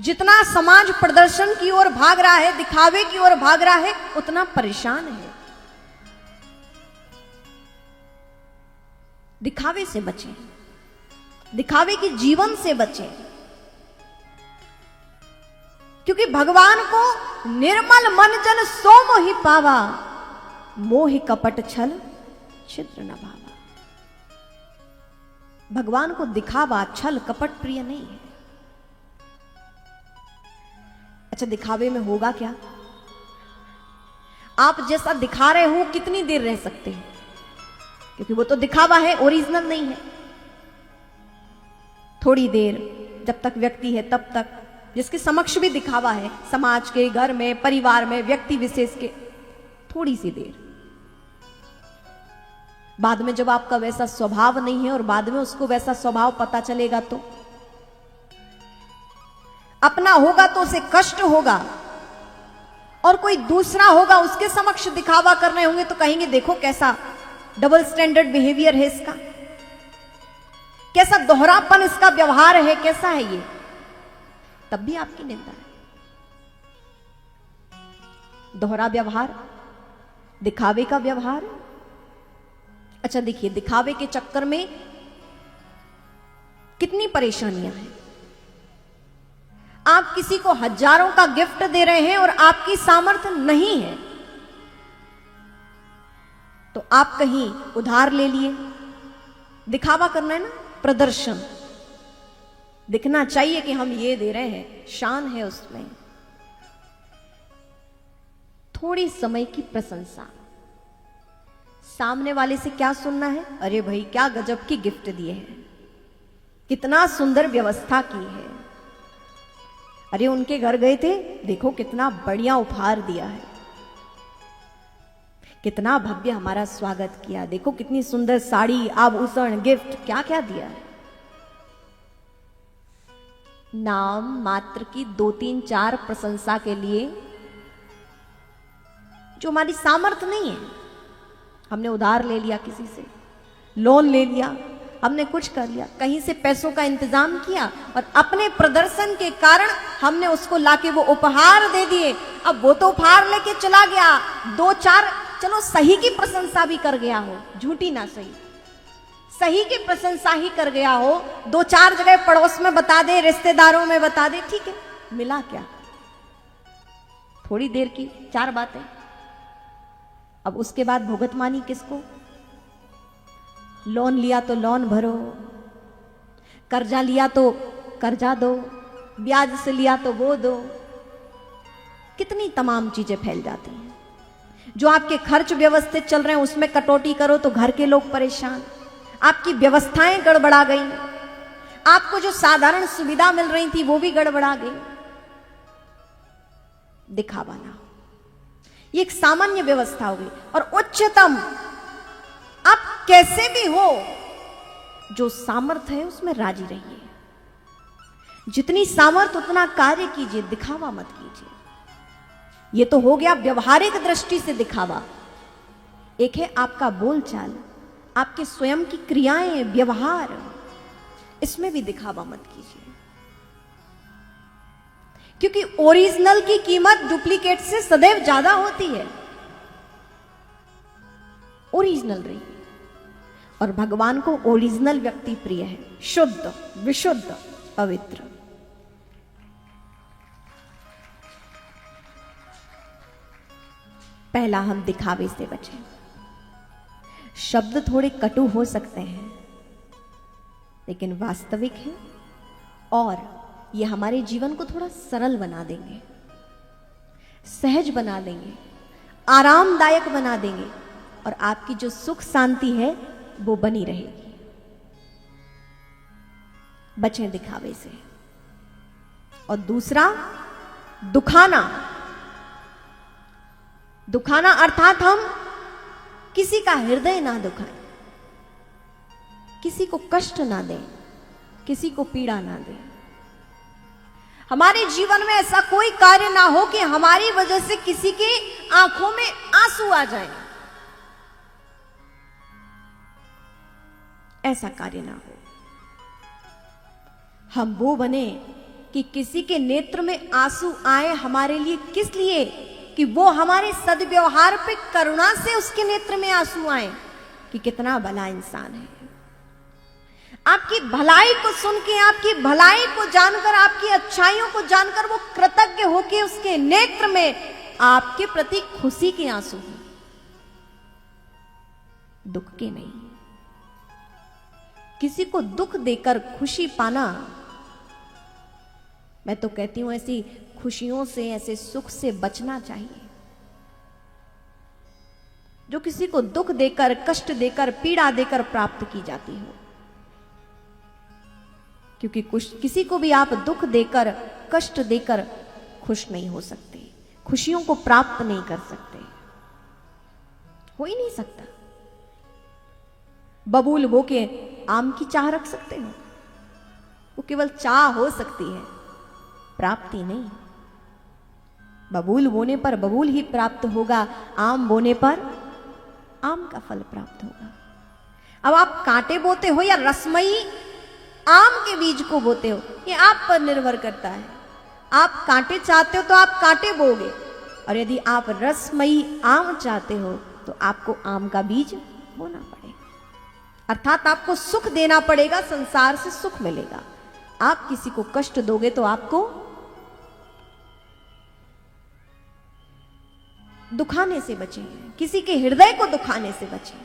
जितना समाज प्रदर्शन की ओर भाग रहा है, दिखावे की ओर भाग रहा है, उतना परेशान है। दिखावे से बचें, दिखावे के जीवन से बचें, क्योंकि भगवान को निर्मल मन जन सो मोहि पावा, मोहि कपट छल छिद्र न भावा। भगवान को दिखावा, छल, कपट प्रिय नहीं है। अच्छा, दिखावे में होगा क्या? आप जैसा दिखा रहे हो कितनी देर रह सकते हैं, क्योंकि वो तो दिखावा है, ओरिजिनल नहीं है। थोड़ी देर, जब तक व्यक्ति है तब तक, जिसके समक्ष भी दिखावा है, समाज के, घर में, परिवार में, व्यक्ति विशेष के, थोड़ी सी देर। बाद में जब आपका वैसा स्वभाव नहीं है और बाद में उसको वैसा स्वभाव पता चलेगा तो अपना होगा तो उसे कष्ट होगा, और कोई दूसरा होगा उसके समक्ष दिखावा करने होंगे तो कहेंगे देखो कैसा डबल स्टैंडर्ड बिहेवियर है इसका, कैसा दोहरापन इसका व्यवहार है, कैसा है ये, तब भी आपकी निंदा है। दोहरा व्यवहार, दिखावे का व्यवहार। अच्छा देखिए, दिखावे के चक्कर में कितनी परेशानियां हैं। आप किसी को हजारों का गिफ्ट दे रहे हैं और आपकी सामर्थ्य नहीं है, तो आप कहीं उधार ले लिए, दिखावा करना है ना, प्रदर्शन, दिखना चाहिए कि हम ये दे रहे हैं, शान है उसमें। थोड़ी समय की प्रशंसा, सामने वाले से क्या सुनना है? अरे भाई क्या गजब की गिफ्ट दिए हैं, कितना सुंदर व्यवस्था की है, अरे उनके घर गए थे, देखो कितना बढ़िया उपहार दिया है, कितना भव्य हमारा स्वागत किया, देखो कितनी सुंदर साड़ी, आभूषण, गिफ्ट, क्या क्या दिया है। नाम मात्र की 2-3-4 प्रशंसा के लिए, जो हमारी सामर्थ्य नहीं है, हमने उधार ले लिया, किसी से लोन ले लिया, हमने कुछ कर लिया, कहीं से पैसों का इंतजाम किया और अपने प्रदर्शन के कारण हमने उसको लाके वो उपहार दे दिए। अब वो तो उपहार लेके चला गया, 2-4 चलो सही की प्रशंसा भी कर गया हो, झूठी ना सही, सही की प्रशंसा ही कर गया हो, 2-4 जगह पड़ोस में बता दे, रिश्तेदारों में बता दे, ठीक है, मिला क्या? थोड़ी देर की 4 बातें। अब उसके बाद भुगतमानी किसको? लोन लिया तो लोन भरो, कर्जा लिया तो कर्जा दो, ब्याज से लिया तो वो दो, कितनी तमाम चीजें फैल जाती हैं। जो आपके खर्च व्यवस्थित चल रहे हैं उसमें कटौती करो तो घर के लोग परेशान, आपकी व्यवस्थाएं गड़बड़ा गई, आपको जो साधारण सुविधा मिल रही थी वो भी गड़बड़ा गई। दिखावा ना हो, ये एक सामान्य व्यवस्था हो गई। और उच्चतम, आप कैसे भी हो, जो सामर्थ्य है उसमें राजी रहिए, जितनी सामर्थ्य उतना कार्य कीजिए, दिखावा मत कीजिए। ये तो हो गया व्यवहारिक दृष्टि से दिखावा। एक है आपका बोलचाल, आपके स्वयं की क्रियाएं, व्यवहार, इसमें भी दिखावा मत कीजिए, क्योंकि ओरिजिनल की कीमत डुप्लीकेट से सदैव ज्यादा होती है। ओरिजिनल रहिए, और भगवान को ओरिजिनल व्यक्ति प्रिय है, शुद्ध, विशुद्ध, पवित्र। पहला, हम दिखावे से बचें। शब्द थोड़े कटु हो सकते हैं, लेकिन वास्तविक है, और ये हमारे जीवन को थोड़ा सरल बना देंगे, सहज बना देंगे, आरामदायक बना देंगे, और आपकी जो सुख शांति है वो बनी रहेगी। बचें दिखावे से। और दूसरा, दुखाना। दुखाना अर्थात हम किसी का हृदय ना दुखाएं, किसी को कष्ट ना दें, किसी को पीड़ा ना दें। हमारे जीवन में ऐसा कोई कार्य ना हो कि हमारी वजह से किसी की आंखों में आंसू आ जाए, ऐसा कार्य ना हो। हम वो बने कि किसी के नेत्र में आंसू आए हमारे लिए, किस लिए? कि वो हमारे सद्व्यवहार पे करुणा से उसके नेत्र में आंसू आए कि कितना भला इंसान है। आपकी भलाई को सुन के, आपकी भलाई को जानकर, आपकी अच्छाइयों को जानकर वो कृतज्ञ होके उसके नेत्र में आपके प्रति खुशी के आंसू हैं, दुख के नहीं। किसी को दुख देकर खुशी पाना, मैं तो कहती हूं ऐसी खुशियों से, ऐसे सुख से बचना चाहिए। जो किसी को दुख देकर, कष्ट देकर, पीड़ा देकर प्राप्त की जाती हो। क्योंकि किसी को भी आप दुख देकर, कष्ट देकर खुश नहीं हो सकते, खुशियों को प्राप्त नहीं कर सकते, हो ही नहीं सकता। बबूल बो के आम की चाह रख सकते हो? वो केवल चाह हो सकती है, प्राप्ति नहीं। बबूल बोने पर बबूल ही प्राप्त होगा, आम बोने पर आम का फल प्राप्त होगा। अब आप कांटे बोते हो या रसमयी आम के बीज को बोते हो, ये आप पर निर्भर करता है। आप कांटे चाहते हो तो आप कांटे बोगे, और यदि आप रसमयी आम चाहते हो तो आपको आम का बीज बोना पड़ेगा। अर्थात आपको सुख देना पड़ेगा, संसार से सुख मिलेगा। आप किसी को कष्ट दोगे तो आपको दुखाने से बचें, किसी के हृदय को दुखाने से बचें।